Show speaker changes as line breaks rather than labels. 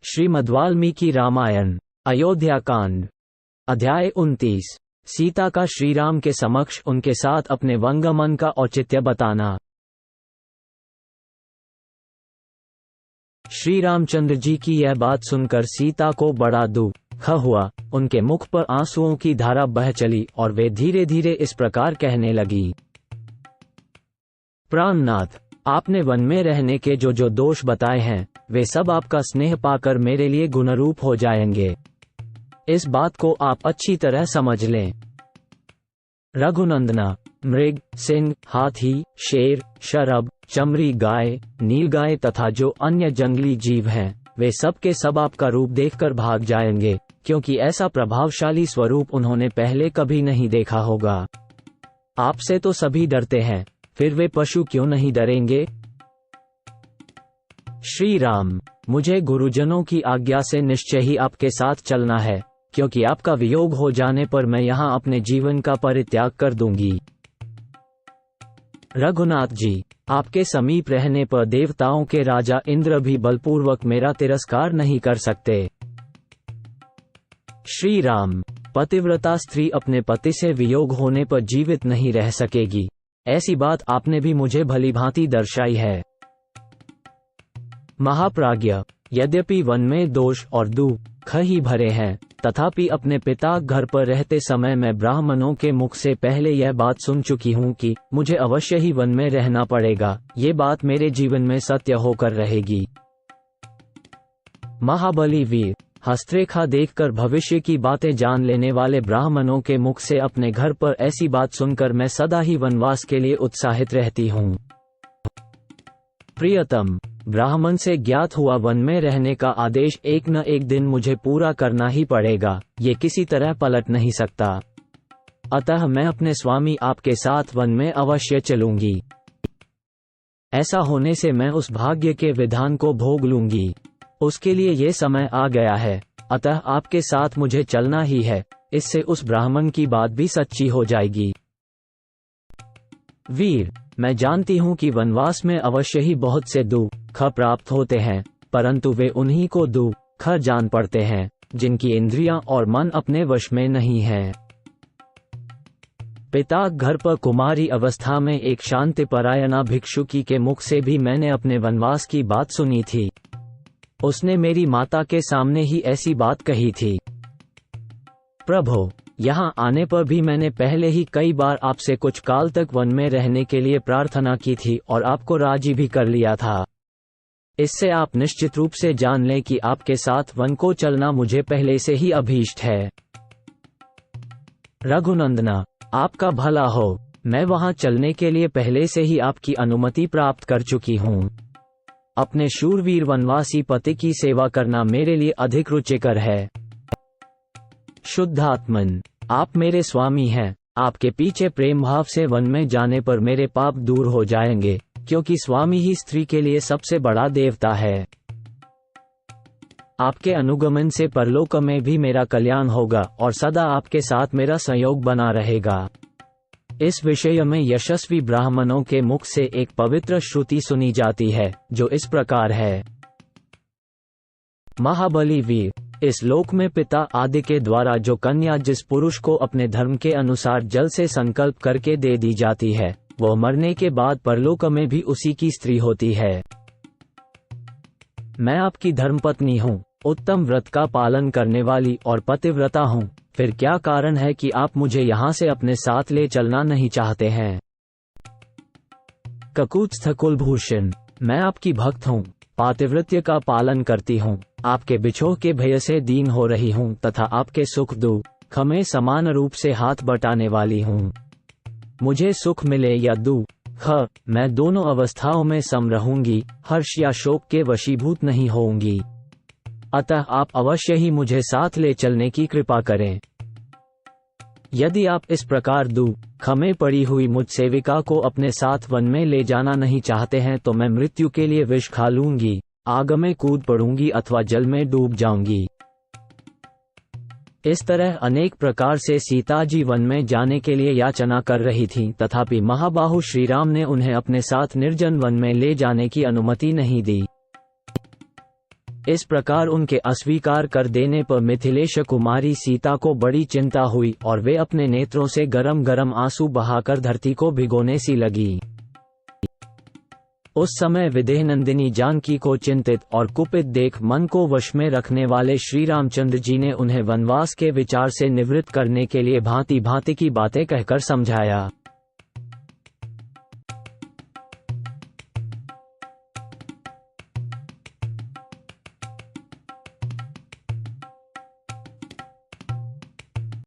श्रीमद्वाल्मीकि रामायण अयोध्या कांड अध्याय 29। सीता का श्रीराम के समक्ष उनके साथ अपने वंगमन का औचित्य बताना। श्री रामचंद्र जी की यह बात सुनकर सीता को बड़ा दुख हुआ। उनके मुख पर आंसुओं की धारा बह चली और वे धीरे धीरे इस प्रकार कहने लगी। प्राणनाथ, आपने वन में रहने के जो दोष बताए हैं वे सब आपका स्नेह पाकर मेरे लिए गुणरूप हो जाएंगे। इस बात को आप अच्छी तरह समझ लें। रघुनंदना, मृग, सिंह, हाथी, शेर, शरभ, चमरी गाय, नीलगाय तथा जो अन्य जंगली जीव हैं वे सब के सब आपका रूप देखकर भाग जाएंगे, क्योंकि ऐसा प्रभावशाली स्वरूप उन्होंने पहले कभी नहीं देखा होगा। आपसे तो सभी डरते हैं, फिर वे पशु क्यों नहीं डरेंगे? श्री राम, मुझे गुरुजनों की आज्ञा से निश्चय ही आपके साथ चलना है, क्योंकि आपका वियोग हो जाने पर मैं यहाँ अपने जीवन का परित्याग कर दूंगी। रघुनाथ जी, आपके समीप रहने पर देवताओं के राजा इंद्र भी बलपूर्वक मेरा तिरस्कार नहीं कर सकते। श्री राम, पतिव्रता स्त्री अपने पति से वियोग होने पर जीवित नहीं रह सकेगी, ऐसी बात आपने भी मुझे भलीभांति दर्शाई है। महाप्राज्ञ, यद्यपि वन में दोष और दुख ही भरे हैं, तथापि अपने पिता घर पर रहते समय मैं ब्राह्मणों के मुख से पहले यह बात सुन चुकी हूँ कि मुझे अवश्य ही वन में रहना पड़ेगा। ये बात मेरे जीवन में सत्य होकर रहेगी। महाबली वीर, हस्तरेखा देखकर भविष्य की बातें जान लेने वाले ब्राह्मणों के मुख से अपने घर पर ऐसी बात सुनकर मैं सदा ही वनवास के लिए उत्साहित रहती हूँ। प्रियतम, ब्राह्मण से ज्ञात हुआ वन में रहने का आदेश एक न एक दिन मुझे पूरा करना ही पड़ेगा, ये किसी तरह पलट नहीं सकता। अतः मैं अपने स्वामी आपके साथ वन में अवश्य चलूंगी। ऐसा होने से मैं उस भाग्य के विधान को भोग लूंगी। उसके लिए ये समय आ गया है, अतः आपके साथ मुझे चलना ही है। इससे उस ब्राह्मण की बात भी सच्ची हो जाएगी। वीर, मैं जानती हूँ कि वनवास में अवश्य ही बहुत से दुख प्राप्त होते हैं, परंतु वे उन्हीं को दुख जान पड़ते हैं जिनकी इंद्रियां और मन अपने वश में नहीं हैं। पिता घर पर कुमारी अवस्था में एक शांतिपरायणा भिक्षुकी के मुख से भी मैंने अपने वनवास की बात सुनी थी। उसने मेरी माता के सामने ही ऐसी बात कही थी। प्रभु, यहाँ आने पर भी मैंने पहले ही कई बार आपसे कुछ काल तक वन में रहने के लिए प्रार्थना की थी और आपको राजी भी कर लिया था। इससे आप निश्चित रूप से जान लें कि आपके साथ वन को चलना मुझे पहले से ही अभीष्ट है। रघुनंदना, आपका भला हो। मैं वहाँ चलने के लिए पहले से ही आपकी अनुमति प्राप्त कर चुकी हूँ। अपने शूरवीर वनवासी पति की सेवा करना मेरे लिए अधिक रुचिकर है। शुद्धात्मन, आप मेरे स्वामी हैं। आपके पीछे प्रेम भाव से वन में जाने पर मेरे पाप दूर हो जाएंगे, क्योंकि स्वामी ही स्त्री के लिए सबसे बड़ा देवता है। आपके अनुगमन से परलोक में भी मेरा कल्याण होगा और सदा आपके साथ मेरा संयोग बना रहेगा। इस विषय में यशस्वी ब्राह्मणों के मुख से एक पवित्र श्रुति सुनी जाती है, जो इस प्रकार है। महाबली वीर, इस लोक में पिता आदि के द्वारा जो कन्या जिस पुरुष को अपने धर्म के अनुसार जल से संकल्प करके दे दी जाती है, वह मरने के बाद परलोक में भी उसी की स्त्री होती है। मैं आपकी धर्मपत्नी हूँ, उत्तम व्रत का पालन करने वाली और पतिव्रता हूँ। फिर क्या कारण है कि आप मुझे यहाँ से अपने साथ ले चलना नहीं चाहते हैं? ककुत्स्थ कुलभूषण, मैं आपकी भक्त हूँ, पातिव्रत्य का पालन करती हूँ, आपके बिछोह के भय से दीन हो रही हूँ तथा आपके सुख दुख में समान रूप से हाथ बटाने वाली हूँ। मुझे सुख मिले या दुख, मैं दोनों अवस्थाओं में सम रहूंगी, हर्ष या शोक के वशीभूत नहीं होऊंगी। अतः आप अवश्य ही मुझे साथ ले चलने की कृपा करें। यदि आप इस प्रकार दुख में पड़ी हुई मुझ सेविका को अपने साथ वन में ले जाना नहीं चाहते हैं तो मैं मृत्यु के लिए विष खा लूंगी, आग में कूद पड़ूंगी अथवा जल में डूब जाऊंगी। इस तरह अनेक प्रकार से सीता जी वन में जाने के लिए याचना कर रही थीं, तथापि महाबाहु श्रीराम ने उन्हें अपने साथ निर्जन वन में ले जाने की अनुमति नहीं दी। इस प्रकार उनके अस्वीकार कर देने पर मिथिलेश कुमारी सीता को बड़ी चिंता हुई और वे अपने नेत्रों से गरम गरम आंसू बहाकर धरती को भिगोने सी लगी। उस समय विदेहनंदिनी जानकी को चिंतित और कुपित देख मन को वश में रखने वाले श्री रामचंद्र जी ने उन्हें वनवास के विचार से निवृत्त करने के लिए भांति भांति की बातें कहकर समझाया।